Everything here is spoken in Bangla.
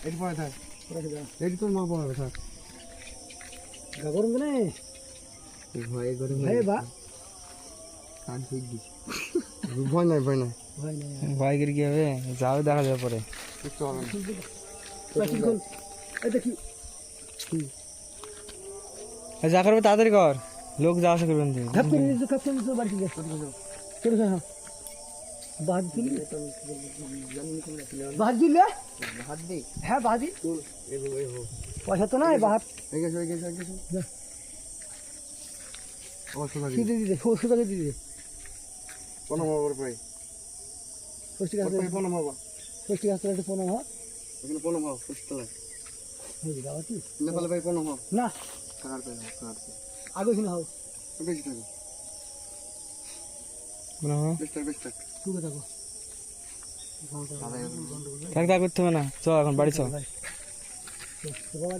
এটি পড়ে থাক, এটি তোর মা পড়াবে থাক। গরম কেন ভয় গরম ভাই বা কান ঠিক দিছি। ভয় নাই ভয় নাই ভয় নেই ভয় করে কি হবে, যাও দেখা যাবে পরে। কিচ্ছু হবে না। বাকি কোন এই দেখি যা করবে তাড়াতাড়ি কর, লোক যা আসা করবেন তুই। কাপড় নিয়ে কাপড় নিয়ে বাড়ি থেকে চলো হ্যাঁ বাদ দিলি বাদ দিলে হাত দে হ্যাঁ বাদি তোর এগো পয়সা তো নাই বাদ এগেছো অবস্থা কি দিয়ে দিতে ওষুধ আগে দিয়ে দিতে কোনো মাবার পাই পুষ্টিক হাসপাতাল কোনো মাবা পুষ্টিক হাসপাতাল ফোন হওয়া এখানে কোনো মাবা পুষ্টিলা হয়ে যাওয়া কি নেপালে ভাই কোনো মাবা না কার পে আগে শুনে হও বেশি থাকো বেস্টার তুই থাকো থাক থাক করতে হবে না, চ এখন বাড়ি চ। বাবা